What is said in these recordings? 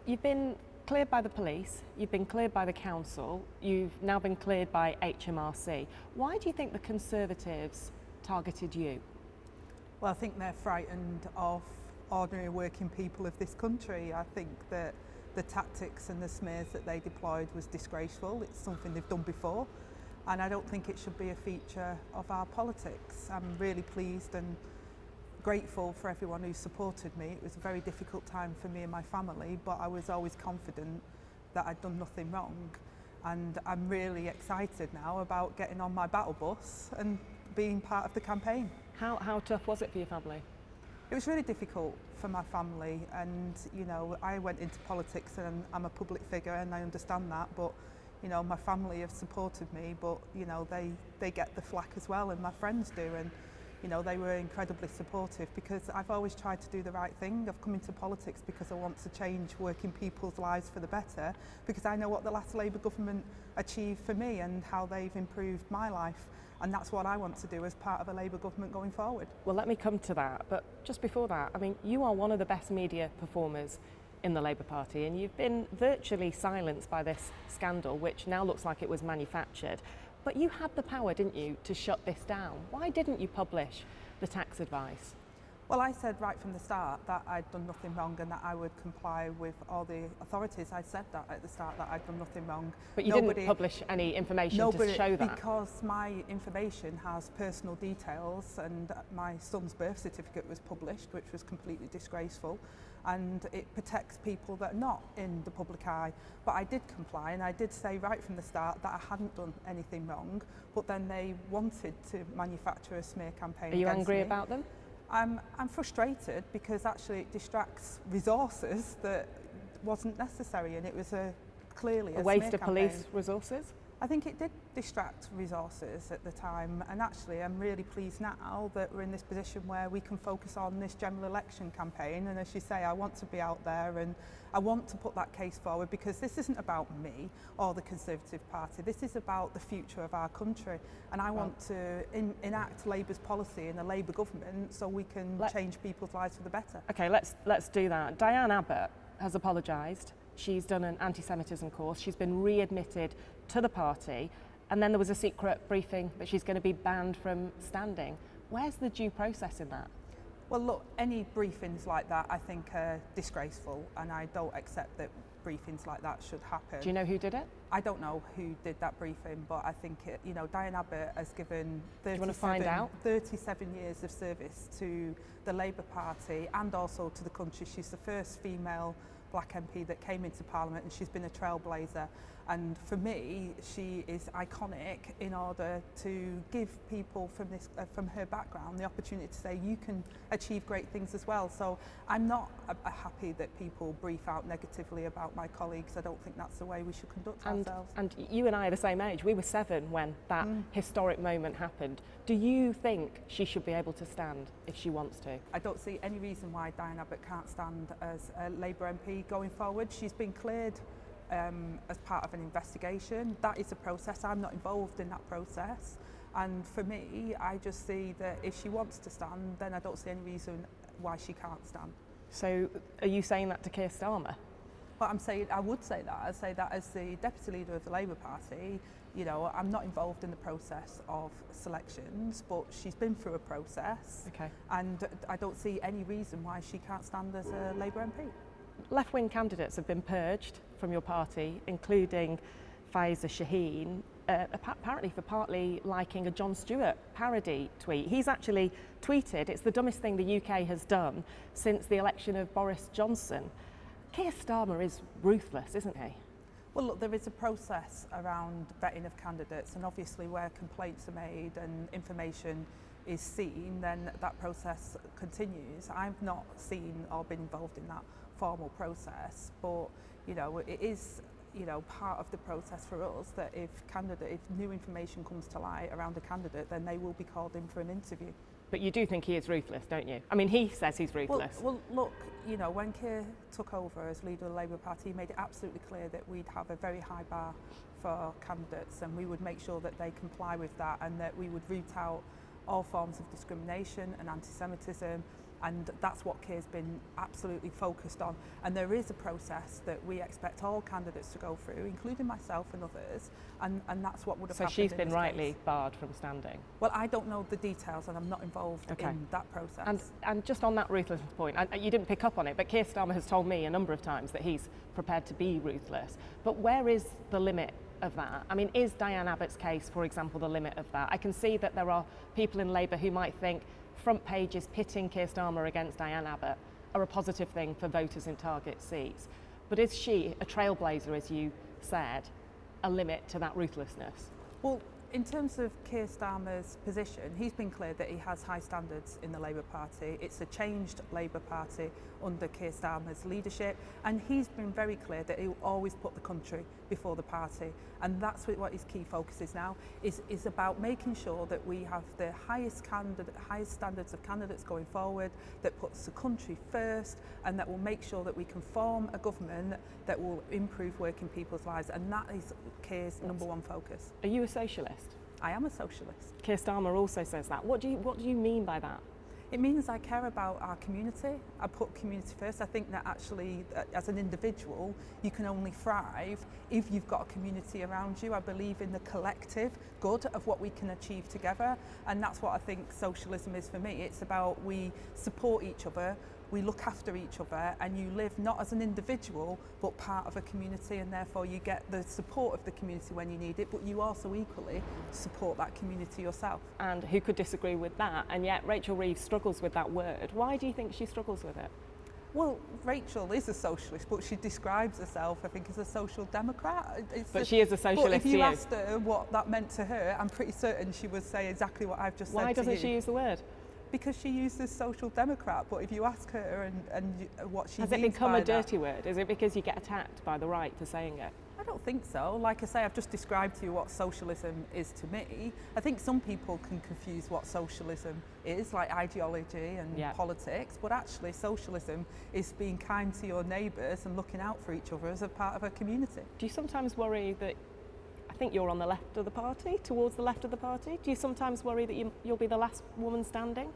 You've been cleared by the police, you've been cleared by the council, you've now been cleared by HMRC. Why do you think the Conservatives targeted you? Well, I think they're frightened of ordinary working people of this country. I think that the tactics and the smears that they deployed was disgraceful. It's something they've done before, and I don't think it should be a feature of our politics. I'm really pleased and grateful for everyone who supported me. It was a very difficult time for me and my family, but I was always confident that I'd done nothing wrong. And I'm really excited now about getting on my battle bus and being part of the campaign. How tough was it for your family? It was really difficult for my family, and you know, I went into politics and I'm a public figure and I understand that, but you know, my family have supported me, but you know, they get the flack as well, and my friends do, and you know, they were incredibly supportive because I've always tried to do the right thing. I've come into politics because I want to change working people's lives for the better, because I know what the last Labour government achieved for me and how they've improved my life. And that's what I want to do as part of a Labour government going forward. Well, let me come to that, but just before that, I mean, you are one of the best media performers in the Labour Party, and you've been virtually silenced by this scandal, which now looks like it was manufactured. But you had the power, didn't you, to shut this down? Why didn't you publish the tax advice? Well, I said right from the start that I'd done nothing wrong and that I would comply with all the authorities. I said that at the start, that I'd done nothing wrong. But you didn't publish any information to show that? Because my information has personal details, and my son's birth certificate was published, which was completely disgraceful, and it protects people that are not in the public eye. But I did comply, and I did say right from the start that I hadn't done anything wrong, but then they wanted to manufacture a smear campaign against me. Are you angry about them? I'm frustrated because actually it distracts resources that wasn't necessary, and it was clearly a waste of campaign. Police resources? I think it did distract resources at the time, and actually I'm really pleased now that we're in this position where we can focus on this general election campaign. And as you say, I want to be out there and I want to put that case forward, because this isn't about me or the Conservative Party. This is about the future of our country, and I want to enact Labour's policy in a Labour government so we can change people's lives for the better. Okay, let's do that. Diane Abbott has apologised. She's done an anti-Semitism course. She's been readmitted to the party, and then there was a secret briefing that she's going to be banned from standing. Where's the due process in that? Well, look, any briefings like that I think are disgraceful, and I don't accept that briefings like that should happen. Do you know who did it? I don't know who did that briefing, but I think you know, Diane Abbott has given 37 years of service to the Labour Party and also to the country. She's the first female Black MP that came into Parliament, and she's been a trailblazer. And for me, she is iconic in order to give people from her background the opportunity to say you can achieve great things as well. So I'm not happy that people brief out negatively about my colleagues. I don't think that's the way we should conduct ourselves. And you and I are the same age. We were 7 when that historic moment happened. Do you think she should be able to stand if she wants to? I don't see any reason why Diane Abbott can't stand as a Labour MP going forward. She's been cleared as part of an investigation. That is a process. I'm not involved in that process, and for me, I just see that if she wants to stand, then I don't see any reason why she can't stand. So are you saying that to Keir Starmer? Well, I would say that. I'd say that as the Deputy Leader of the Labour Party, you know, I'm not involved in the process of selections, but she's been through a process, and I don't see any reason why she can't stand as a Labour MP. Left-wing candidates have been purged from your party, including Faiza Shaheen, apparently for partly liking a Jon Stewart parody tweet. He's actually tweeted, "It's the dumbest thing the UK has done since the election of Boris Johnson." Keir Starmer is ruthless, isn't he? Well, look, there is a process around vetting of candidates, and obviously where complaints are made and information is seen, then that process continues. I've not seen or been involved in that formal process, but you know, it is, you know, part of the process for us that if new information comes to light around a candidate, then they will be called in for an interview. But you do think he is ruthless, don't you? I mean, he says he's ruthless. Well, look, you know, when Keir took over as leader of the Labour Party, he made it absolutely clear that we'd have a very high bar for candidates, and we would make sure that they comply with that, and that we would root out all forms of discrimination and anti-Semitism, And that's what Keir's been absolutely focused on. And there is a process that we expect all candidates to go through, including myself and others, and that's what would have happened. So she's been rightly barred from standing? Well, I don't know the details, and I'm not involved in that process. And just on that ruthlessness point, you didn't pick up on it, but Keir Starmer has told me a number of times that he's prepared to be ruthless. But where is the limit of that? I mean, is Diane Abbott's case, for example, the limit of that? I can see that there are people in Labour who might think front pages pitting Keir Starmer against Diane Abbott are a positive thing for voters in target seats. But is she, a trailblazer, as you said, a limit to that ruthlessness? Well, in terms of Keir Starmer's position, he's been clear that he has high standards in the Labour Party. It's a changed Labour Party under Keir Starmer's leadership, and he's been very clear that he will always put the country before the party, and that's what his key focus is now, is about making sure that we have the highest standards of candidates going forward, that puts the country first, and that will make sure that we can form a government that will improve working people's lives, and that is Keir's number one focus. Are you a socialist? I am a socialist. Keir Starmer also says that. What do you mean by that? It means I care about our community. I put community first. I think that actually, as an individual, you can only thrive if you've got a community around you. I believe in the collective good of what we can achieve together, and that's what I think socialism is for me. It's about we support each other, we look after each other, and you live not as an individual but part of a community, and therefore you get the support of the community when you need it, but you also equally support that community yourself. And who could disagree with that? And yet Rachel Reeves struggles with that word. Why do you think she struggles with it? Well, Rachel is a socialist, but she describes herself, I think, as a social democrat. But she is a socialist. But if you asked her what that meant to her, I'm pretty certain she would say exactly what I've just said to you. Why doesn't she use the word? Because she uses social democrat, but if you ask her and what she means by that... Has it become a dirty word? Is it because you get attacked by the right for saying it? I don't think so. Like I say, I've just described to you what socialism is to me. I think some people can confuse what socialism is, like ideology and politics, but actually socialism is being kind to your neighbours and looking out for each other as a part of a community. Do you sometimes worry that, I think you're on the left of the party, towards the left of the party, do you sometimes worry that you'll be the last woman standing?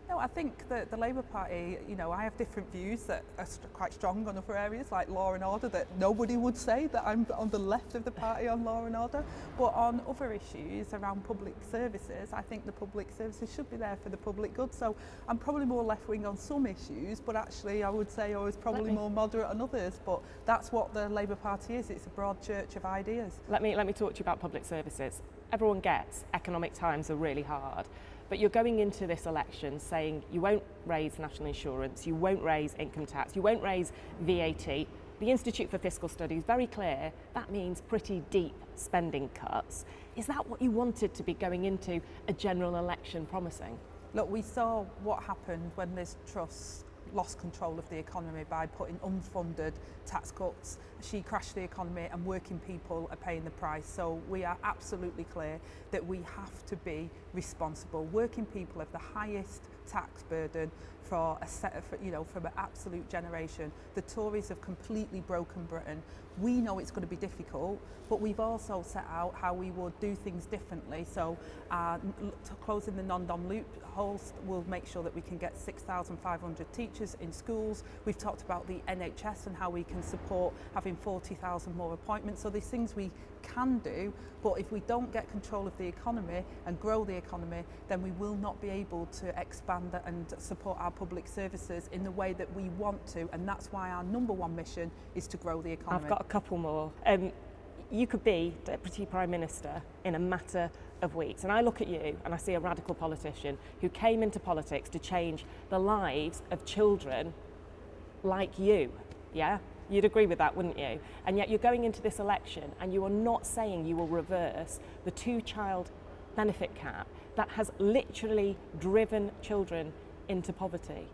No, I think that the Labour Party, you know, I have different views that are quite strong on other areas like law and order, that nobody would say that I'm on the left of the party on law and order. But on other issues around public services, I think the public services should be there for the public good. So I'm probably more left-wing on some issues, but actually I would say I was probably more moderate on others. But that's what the Labour Party is. It's a broad church of ideas. Let me talk to you about public services. Everyone gets economic times are really hard. But you're going into this election saying you won't raise national insurance, you won't raise income tax, you won't raise VAT. The Institute for Fiscal Studies, very clear, that means pretty deep spending cuts. Is that what you wanted to be going into a general election promising? Look, we saw what happened when Liz Truss lost control of the economy by putting unfunded tax cuts. She crashed the economy and working people are paying the price. So we are absolutely clear that we have to be responsible. Working people have the highest tax burden for from an absolute generation. The Tories have completely broken Britain. We know it's going to be difficult, but we've also set out how we would do things differently. So closing the non-dom loopholes will make sure that we can get 6,500 teachers in schools. We've talked about the NHS and how we can support having 40,000 more appointments. So there's things we can do, but if we don't get control of the economy and grow the economy, then we will not be able to expand and support our public services in the way that we want to, and that's why our number one mission is to grow the economy. I've got a couple more. You could be Deputy Prime Minister in a matter of weeks, and I look at you and I see a radical politician who came into politics to change the lives of children like you, yeah? You'd agree with that, wouldn't you? And yet you're going into this election and you are not saying you will reverse the 2-child benefit cap that has literally driven children into poverty.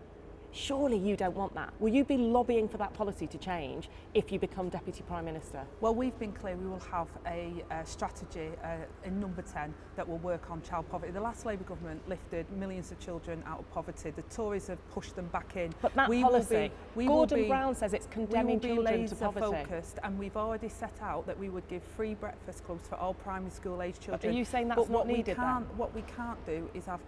Surely you don't want that. Will you be lobbying for that policy to change if you become Deputy Prime Minister? Well, we've been clear we will have a strategy in number 10 that will work on child poverty. The last Labour government lifted millions of children out of poverty. The Tories have pushed them back in. But that policy, Gordon Brown says it's condemning children to poverty. Focused, and we've already set out that we would give free breakfast clubs for all primary school age children. But are you saying that's not needed then? What we can't do is have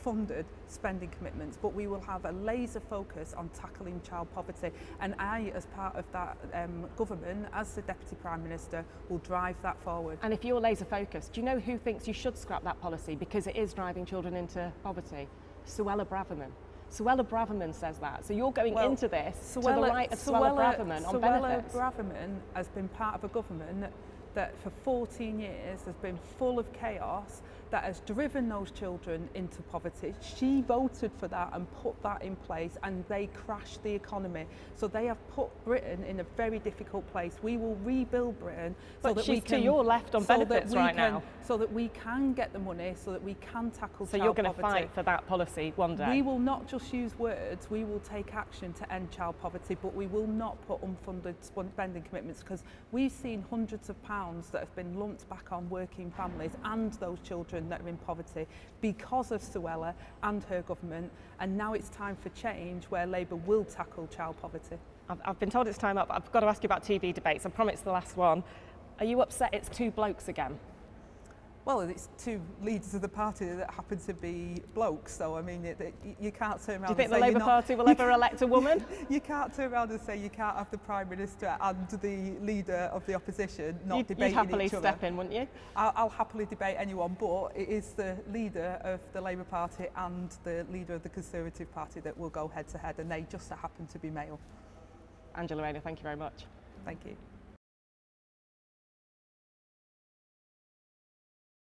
funded spending commitments, but we will have a laser focus on tackling child poverty. And I, as part of that government, as the Deputy Prime Minister, will drive that forward. And if you're laser focused, do you know who thinks you should scrap that policy because it is driving children into poverty? Suella Braverman. Suella Braverman says that. So you're going into this to the right of Suella Braverman on benefits. Suella Braverman has been part of a government that for 14 years has been full of chaos, that has driven those children into poverty. She voted for that and put that in place, and they crashed the economy. So they have put Britain in a very difficult place. We will rebuild Britain so that we can... to your left on benefits right now. So that we can get the money, so that we can tackle child poverty. So you're going to fight for that policy one day? We will not just use words, we will take action to end child poverty, but we will not put unfunded spending commitments, because we've seen hundreds of pounds that have been lumped back on working families and those children that are in poverty because of Suella and her government, and now it's time for change where Labour will tackle child poverty. I've been told it's time up. I've got to ask you about TV debates. I promise the last one. Are you upset it's two blokes again? Well, it's two leaders of the party that happen to be blokes, so I mean, you can't turn around and say... Do you think the Labour Party will ever elect a woman? You can't turn around and say you can't have the Prime Minister and the leader of the opposition not debating each other. You'd happily step in, wouldn't you? I'll happily debate anyone, but it is the leader of the Labour Party and the leader of the Conservative Party that will go head to head, and they just happen to be male. Angela Rayner, thank you very much. Thank you.